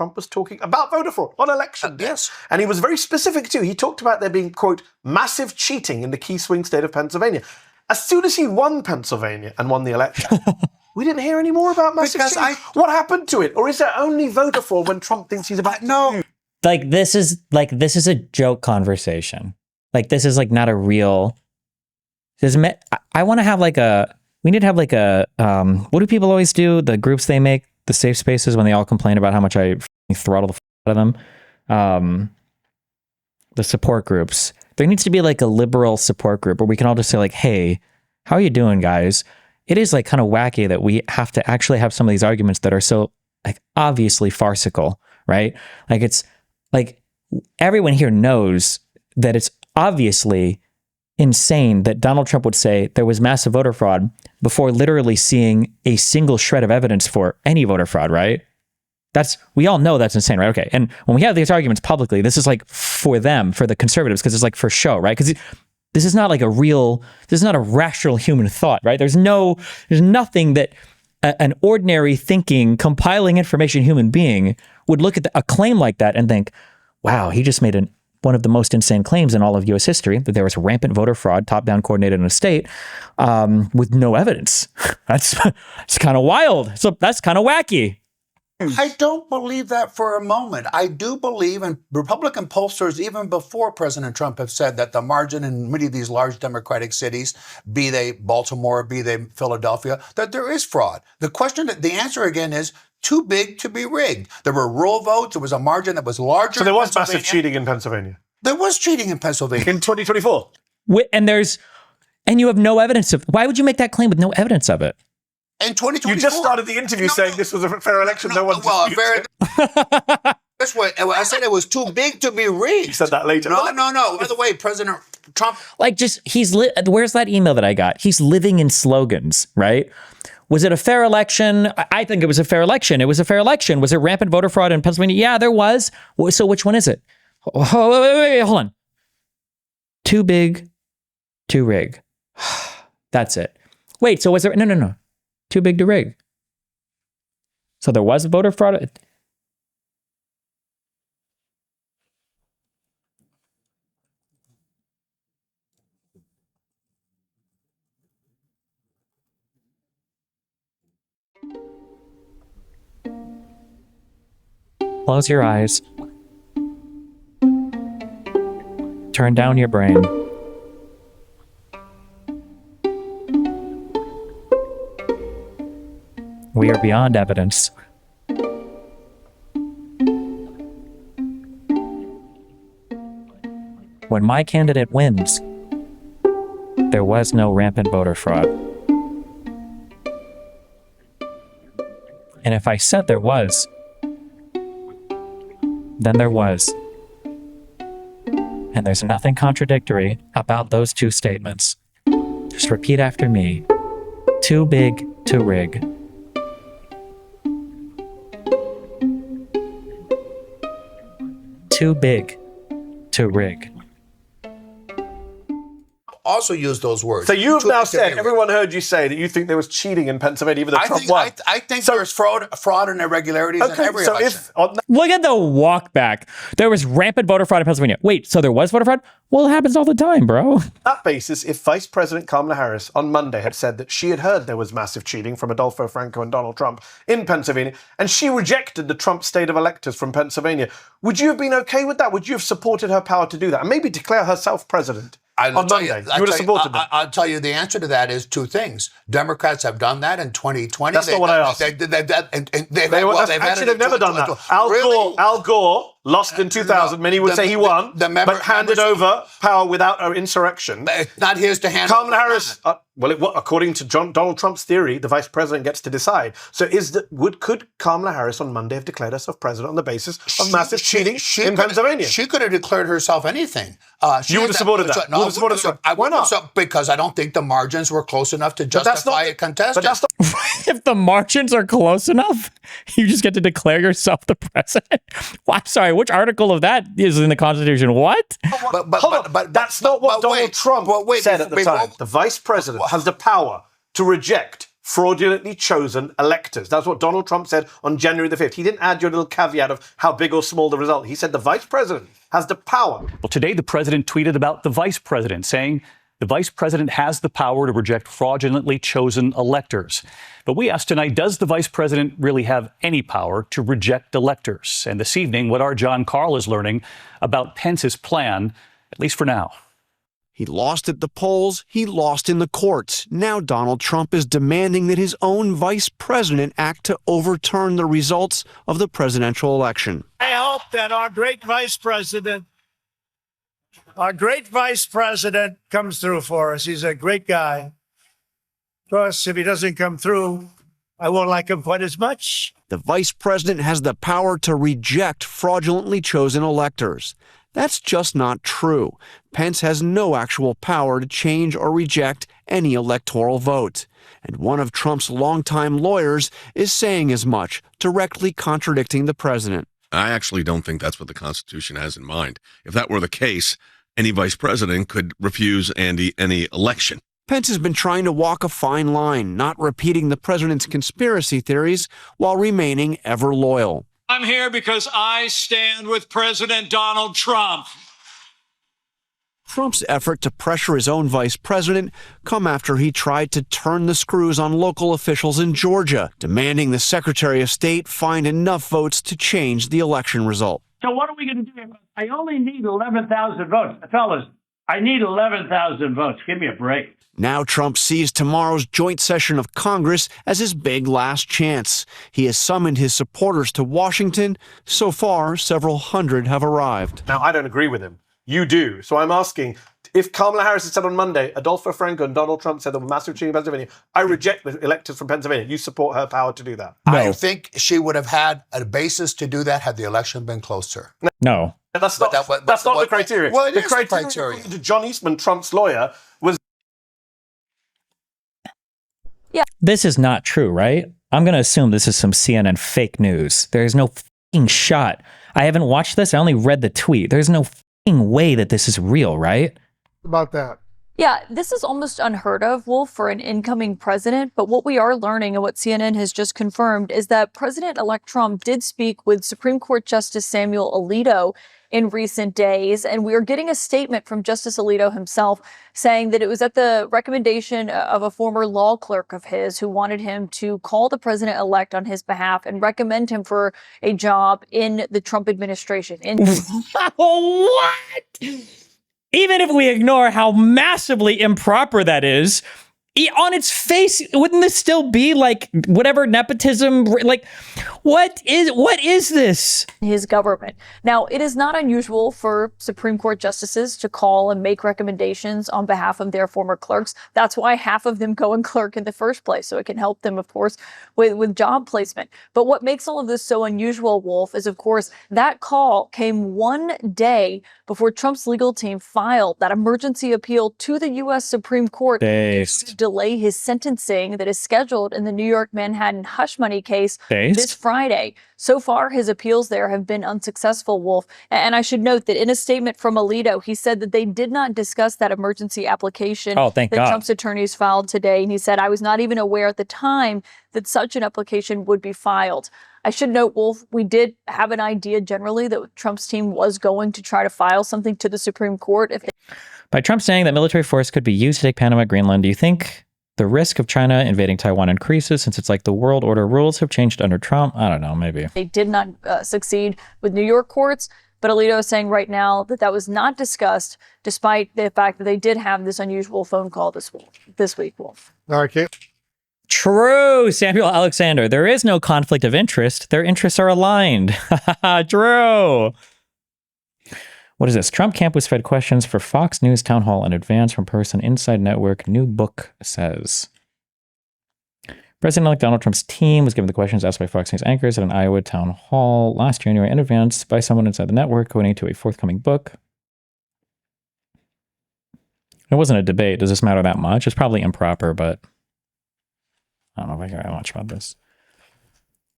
Trump was talking about voter fraud on election day. Yes. And he was very specific too. He talked about there being, quote, massive cheating in the key swing state of Pennsylvania. As soon as he won Pennsylvania and won the election, we didn't hear any more about massive cheating. What happened to it? Or is there only voter fraud when Trump thinks he's about no? Like this is a joke conversation. Like this is like not a real. I want to have like a. We need to have like a. What do people always do? The groups they make, the safe spaces, when they all complain about how much I throttle the out of them. The support groups. There needs to be like a liberal support group where we can all just say like, "Hey, how are you doing, guys?" It is like kind of wacky that we have to actually have some of these arguments that are so like obviously farcical, right? Like it's like everyone here knows that it's obviously insane that Donald Trump would say there was massive voter fraud before literally seeing a single shred of evidence for any voter fraud, right? We all know that's insane, right? Okay. And when we have these arguments publicly, this is like for them, for the conservatives, because it's like for show, right? Because this is not like this is not a rational human thought, right? There's nothing that an ordinary thinking, compiling information human being would look at a claim like that and think, wow, he just made one of the most insane claims in all of U.S. history, that there was rampant voter fraud, top-down coordinated in a state, with no evidence. It's kind of wild. So that's kind of wacky. I don't believe that for a moment. I do believe, and Republican pollsters, even before President Trump, have said that the margin in many of these large Democratic cities, be they Baltimore, be they Philadelphia, that there is fraud. The answer again is too big to be rigged. There were rural votes. There was a margin that was larger. So there was massive cheating in Pennsylvania. There was cheating in Pennsylvania. In 2024. And you have no evidence of, why would you make that claim with no evidence of it? In 2024. You just started the interview saying this was a fair election. No one disputes That's what I said. It was too big to be rigged. You said that later. No. By the way, President Trump. Like where's that email that I got? He's living in slogans, right? Was it a fair election? I think it was a fair election. It was a fair election. Was it rampant voter fraud in Pennsylvania? Yeah, there was. So which one is it? Oh, wait, hold on. Too big to rig. That's it. Wait, so was there? No. Too big to rig. So there was a voter fraud. Close your eyes. Turn down your brain. We are beyond evidence. When my candidate wins, there was no rampant voter fraud. And if I said there was, then there was. And there's nothing contradictory about those two statements. Just repeat after me. Too big to rig. Too big to rig. Also use those words. So you've now said, everyone heard you say that you think there was cheating in Pennsylvania, even though Trump won. I think there's fraud and irregularities in every election. Look at the walk back. There was rampant voter fraud in Pennsylvania. Wait, so there was voter fraud? Well, it happens all the time, bro. On that basis, if Vice President Kamala Harris on Monday had said that she had heard there was massive cheating from Adolfo Franco and Donald Trump in Pennsylvania, and she rejected the Trump state of electors from Pennsylvania, would you have been okay with that? Would you have supported her power to do that? And maybe declare herself president? On Monday, you would have supported that. I'll tell you the answer to that is two things. Democrats have done that in 2020. That's not what I asked. They've never done that. Al Gore lost in 2000. Many would say he won, but handed over power without an insurrection. It's not his to hand. Kamala Harris. According to Donald Trump's theory, the vice president gets to decide. So, could Kamala Harris on Monday have declared herself president on the basis of massive cheating in Pennsylvania? She could have declared herself anything. You would have supported that. No, why not? Because I don't think the margins were close enough to justify a contestant. If the margins are close enough, you just get to declare yourself the president. Well, I'm sorry, which article of that is in the Constitution? What? But that's not what Donald Trump said at the time. The vice president has the power to reject fraudulently chosen electors. That's what Donald Trump said on January the 5th. He didn't add your little caveat of how big or small the result. He said the vice president has the power. Well, today the president tweeted about the vice president, saying the vice president has the power to reject fraudulently chosen electors. But we asked tonight, does the vice president really have any power to reject electors? And this evening, what our John Carl is learning about Pence's plan, at least for now. He lost at the polls, he lost in the courts. Now Donald Trump is demanding that his own vice president act to overturn the results of the presidential election. I hope that our great vice president comes through for us. He's a great guy. Of course, if he doesn't come through, I won't like him quite as much. The vice president has the power to reject fraudulently chosen electors. That's just not true. Pence has no actual power to change or reject any electoral vote. And one of Trump's longtime lawyers is saying as much, directly contradicting the president. I actually don't think that's what the Constitution has in mind. If that were the case, any vice president could refuse any election. Pence has been trying to walk a fine line, not repeating the president's conspiracy theories while remaining ever loyal. I'm here because I stand with President Donald Trump. Trump's effort to pressure his own vice president come after he tried to turn the screws on local officials in Georgia, demanding the Secretary of State find enough votes to change the election result. So what are we going to do? I only need 11,000 votes. Fellas, I need 11,000 votes. Give me a break. Now Trump sees tomorrow's joint session of Congress as his big last chance. He has summoned his supporters to Washington. So far, several hundred have arrived. Now, I don't agree with him. You do. So I'm asking, if Kamala Harris had said on Monday, Adolfo Franco and Donald Trump said there were massive cheating in Pennsylvania, I reject the electors from Pennsylvania. You support her power to do that? I think she would have had a basis to do that had the election been closer. No. That's not the criteria. Well, it the is the criteria, criteria. according to John Eastman, Trump's lawyer, was... This is not true, right? I'm going to assume this is some CNN fake news. There's no fucking shot. I haven't watched this. I only read the tweet. There's no fucking way that this is real, right? About that. Yeah, this is almost unheard of, Wolf, for an incoming president. But what we are learning and what CNN has just confirmed is that President-elect Trump did speak with Supreme Court Justice Samuel Alito in recent days. And we are getting a statement from Justice Alito himself saying that it was at the recommendation of a former law clerk of his who wanted him to call the president-elect on his behalf and recommend him for a job in the Trump administration. What? Even if we ignore how massively improper that is, on its face, wouldn't this still be like whatever nepotism? Like, what is this? His government. Now, it is not unusual for Supreme Court justices to call and make recommendations on behalf of their former clerks. That's why half of them go and clerk in the first place. So it can help them, of course, with job placement. But what makes all of this so unusual, Wolf, is, of course, that call came one day before Trump's legal team filed that emergency appeal to the U.S. Supreme Court to delay his sentencing that is scheduled in the New York Manhattan hush money case this Friday. So far, his appeals there have been unsuccessful, Wolf. And I should note that in a statement from Alito, he said that they did not discuss that emergency application that Trump's attorneys filed today. And he said, I was not even aware at the time that such an application would be filed. I should note, Wolf, we did have an idea generally that Trump's team was going to try to file something to the Supreme Court. By Trump saying that military force could be used to take Panama, Greenland, do you think the risk of China invading Taiwan increases since it's like the world order rules have changed under Trump? I don't know, maybe. They did not succeed with New York courts, but Alito is saying right now that that was not discussed, despite the fact that they did have this unusual phone call this week, Wolf. Okay. True, Samuel Alexander. There is no conflict of interest. Their interests are aligned. True. What is this? Trump camp was fed questions for Fox News town hall in advance from person inside network. New book says. President-elect Donald Trump's team was given the questions asked by Fox News anchors at an Iowa town hall last January in advance by someone inside the network, according to a forthcoming book. It wasn't a debate. Does this matter that much? It's probably improper, but I don't know if I care that much about this.